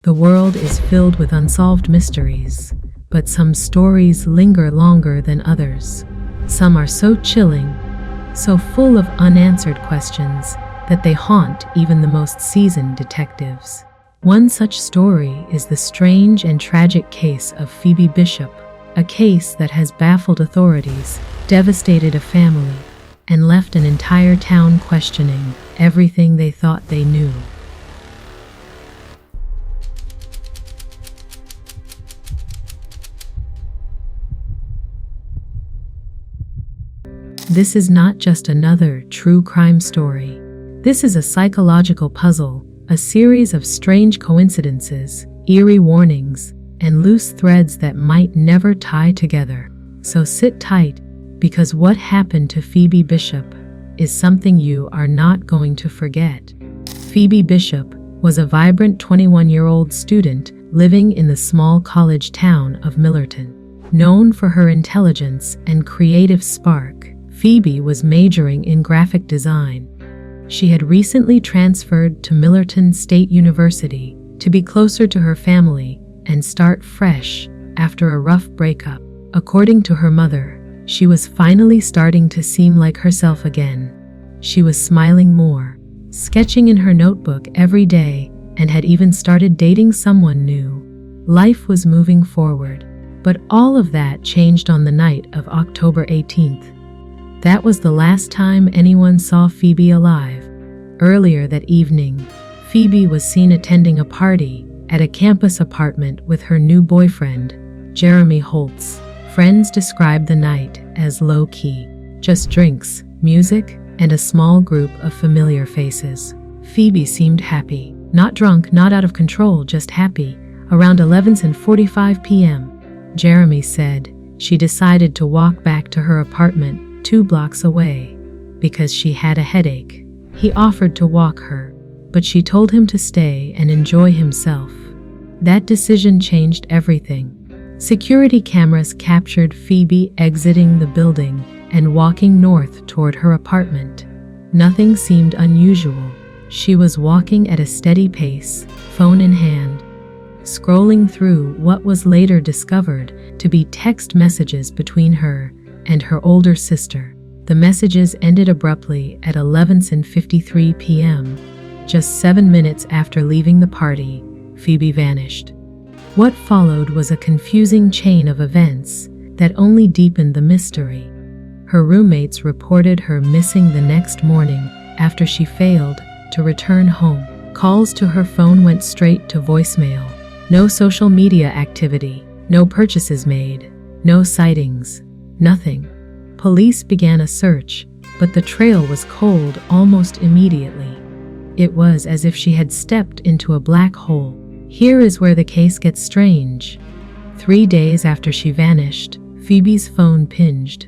The world is filled with unsolved mysteries, but some stories linger longer than others. Some are so chilling, so full of unanswered questions, that they haunt even the most seasoned detectives. One such story is the strange and tragic case of Phoebe Bishop, a case that has baffled authorities, devastated a family, and left an entire town questioning everything they thought they knew. This is not just another true crime story. This is a psychological puzzle, a series of strange coincidences, eerie warnings, and loose threads that might never tie together. So sit tight, because what happened to Phoebe Bishop is something you are not going to forget. Phoebe Bishop was a vibrant 21-year-old student living in the small college town of Millerton. Known for her intelligence and creative spark, Phoebe was majoring in graphic design. She had recently transferred to Millerton State University to be closer to her family and start fresh after a rough breakup. According to her mother, she was finally starting to seem like herself again. She was smiling more, sketching in her notebook every day, and had even started dating someone new. Life was moving forward, but all of that changed on the night of October 18th. That was the last time anyone saw Phoebe alive. Earlier that evening, Phoebe was seen attending a party at a campus apartment with her new boyfriend, Jeremy Holtz. Friends described the night as low-key, just drinks, music, and a small group of familiar faces. Phoebe seemed happy, not drunk, not out of control, just happy. Around 11:45 p.m., Jeremy said she decided to walk back to her apartment 2 blocks away because she had a headache. He offered to walk her, but she told him to stay and enjoy himself. That decision changed everything. Security cameras captured Phoebe exiting the building and walking north toward her apartment. Nothing seemed unusual. She was walking at a steady pace, phone in hand, scrolling through what was later discovered to be text messages between her and her older sister. The messages ended abruptly at 11:53 p.m. Just 7 minutes after leaving the party, Phoebe vanished. What followed was a confusing chain of events that only deepened the mystery. Her roommates reported her missing the next morning after she failed to return home. Calls to her phone went straight to voicemail. No social media activity, no purchases made, no sightings. Nothing. Police began a search, but the trail was cold almost immediately. It was as if she had stepped into a black hole. Here is where the case gets strange. 3 days after she vanished, Phoebe's phone pinged.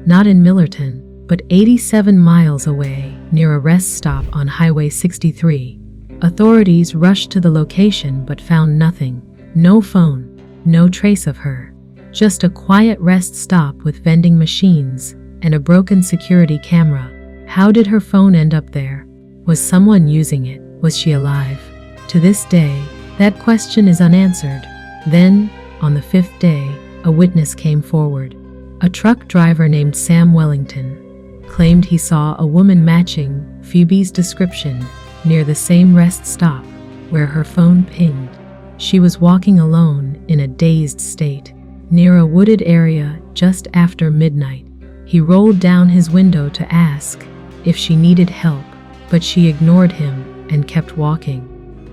Not in Millerton, but 87 miles away, near a rest stop on Highway 63. Authorities rushed to the location but found nothing. No phone, no trace of her. Just a quiet rest stop with vending machines and a broken security camera. How did her phone end up there? Was someone using it? Was she alive? To this day, that question is unanswered. Then, on the 5th day, a witness came forward. A truck driver named Sam Wellington claimed he saw a woman matching Phoebe's description near the same rest stop where her phone pinged. She was walking alone in a dazed state near a wooded area just after midnight. He rolled down his window to ask if she needed help, but she ignored him and kept walking.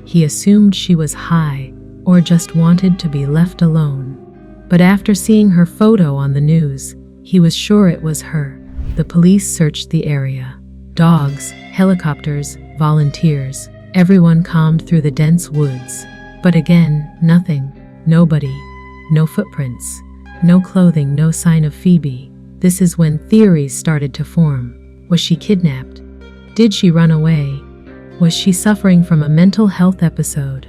He assumed she was high or just wanted to be left alone. But after seeing her photo on the news, he was sure it was her. The police searched the area. Dogs, helicopters, volunteers, everyone combed through the dense woods. But again, nothing, nobody. No footprints, no clothing, no sign of Phoebe. This is when theories started to form. Was she kidnapped? Did she run away? Was she suffering from a mental health episode?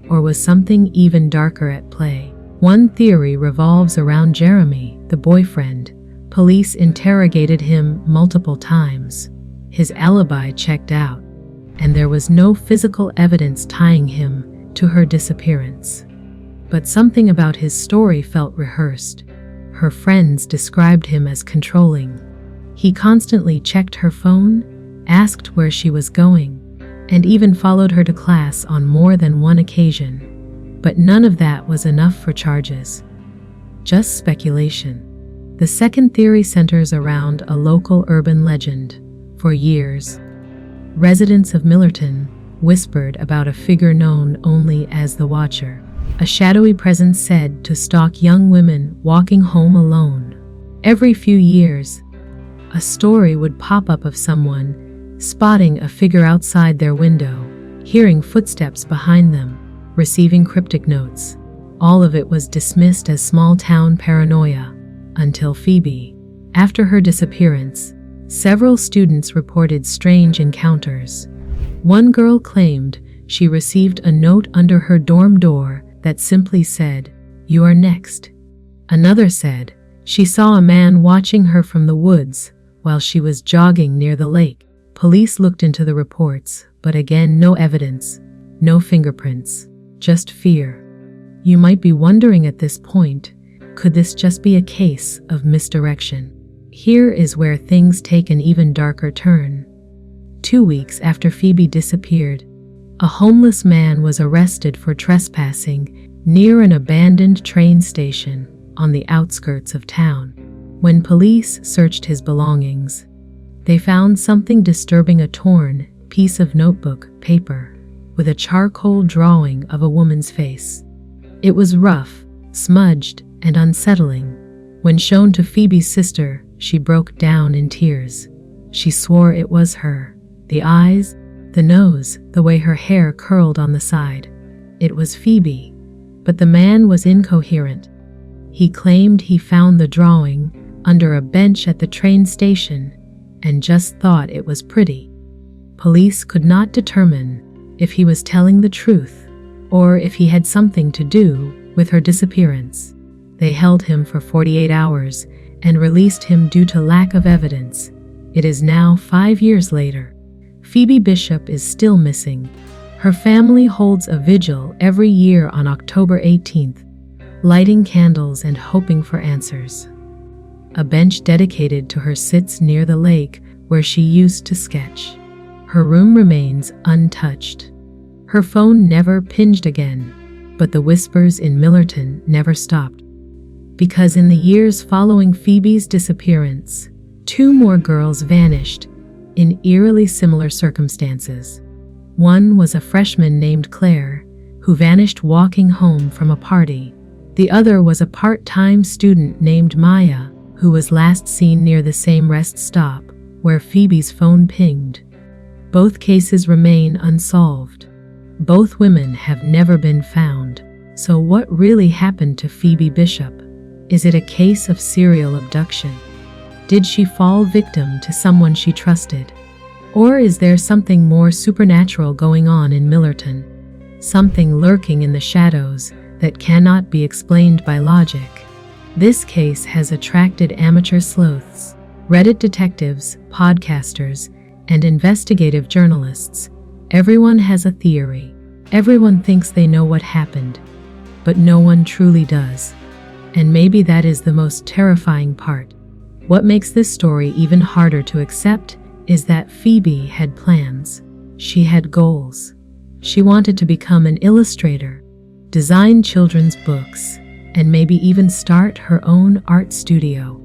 Or was something even darker at play? One theory revolves around Jeremy, the boyfriend. Police interrogated him multiple times. His alibi checked out, and there was no physical evidence tying him to her disappearance. But something about his story felt rehearsed. Her friends described him as controlling. He constantly checked her phone, asked where she was going, and even followed her to class on more than one occasion. But none of that was enough for charges. Just speculation. The second theory centers around a local urban legend. For years, residents of Millerton whispered about a figure known only as the Watcher, a shadowy presence said to stalk young women walking home alone. Every few years, a story would pop up of someone spotting a figure outside their window, hearing footsteps behind them, receiving cryptic notes. All of it was dismissed as small-town paranoia, until Phoebe. After her disappearance, several students reported strange encounters. One girl claimed she received a note under her dorm door that simply said, "You are next." Another said she saw a man watching her from the woods while she was jogging near the lake. Police looked into the reports, but again, no evidence, no fingerprints, just fear. You might be wondering at this point, could this just be a case of misdirection? Here is where things take an even darker turn. 2 weeks after Phoebe disappeared, a homeless man was arrested for trespassing near an abandoned train station on the outskirts of town. When police searched his belongings, they found something disturbing: a torn piece of notebook paper with a charcoal drawing of a woman's face. It was rough, smudged, and unsettling. When shown to Phoebe's sister, she broke down in tears. She swore it was her. The eyes, the nose, the way her hair curled on the side. It was Phoebe. But the man was incoherent. He claimed he found the drawing under a bench at the train station and just thought it was pretty. Police could not determine if he was telling the truth or if he had something to do with her disappearance. They held him for 48 hours and released him due to lack of evidence. It is now 5 years later. Phoebe Bishop is still missing. Her family holds a vigil every year on October 18th, lighting candles and hoping for answers. A bench dedicated to her sits near the lake where she used to sketch. Her room remains untouched. Her phone never pinged again, but the whispers in Millerton never stopped. Because in the years following Phoebe's disappearance, 2 more girls vanished in eerily similar circumstances. One was a freshman named Claire, who vanished walking home from a party. The other was a part-time student named Maya, who was last seen near the same rest stop where Phoebe's phone pinged. Both cases remain unsolved. Both women have never been found. So what really happened to Phoebe Bishop? Is it a case of serial abduction? Did she fall victim to someone she trusted? Or is there something more supernatural going on in Millerton? Something lurking in the shadows that cannot be explained by logic? This case has attracted amateur sleuths, Reddit detectives, podcasters, and investigative journalists. Everyone has a theory. Everyone thinks they know what happened, but no one truly does. And maybe that is the most terrifying part. What makes this story even harder to accept is that Phoebe had plans. She had goals. She wanted to become an illustrator, design children's books, and maybe even start her own art studio.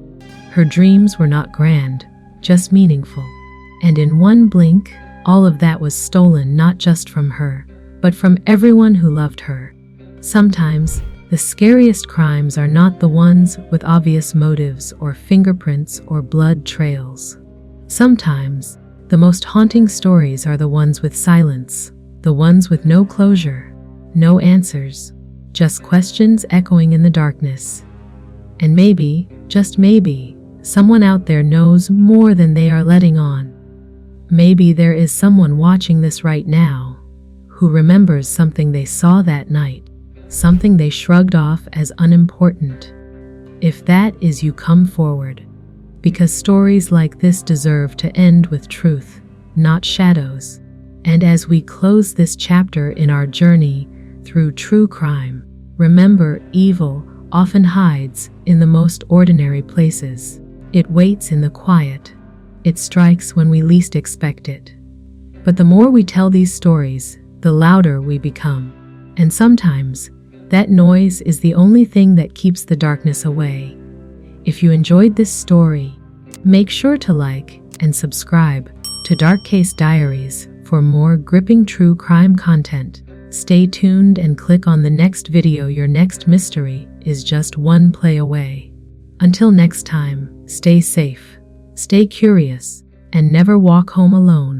Her dreams were not grand, just meaningful. And in one blink, all of that was stolen not just from her, but from everyone who loved her. Sometimes, the scariest crimes are not the ones with obvious motives or fingerprints or blood trails. Sometimes, the most haunting stories are the ones with silence, the ones with no closure, no answers, just questions echoing in the darkness. And maybe, just maybe, someone out there knows more than they are letting on. Maybe there is someone watching this right now who remembers something they saw that night, something they shrugged off as unimportant. If that is you, come forward, because stories like this deserve to end with truth, not shadows. And as we close this chapter in our journey through true crime. Remember, evil often hides in the most ordinary places. It waits in the quiet. It strikes when we least expect it. But the more we tell these stories, the louder we become. And sometimes, that noise is the only thing that keeps the darkness away. If you enjoyed this story, make sure to like and subscribe to Dark Case Diaries for more gripping true crime content. Stay tuned and click on the next video. Your next mystery is just one play away. Until next time, stay safe, stay curious, and never walk home alone.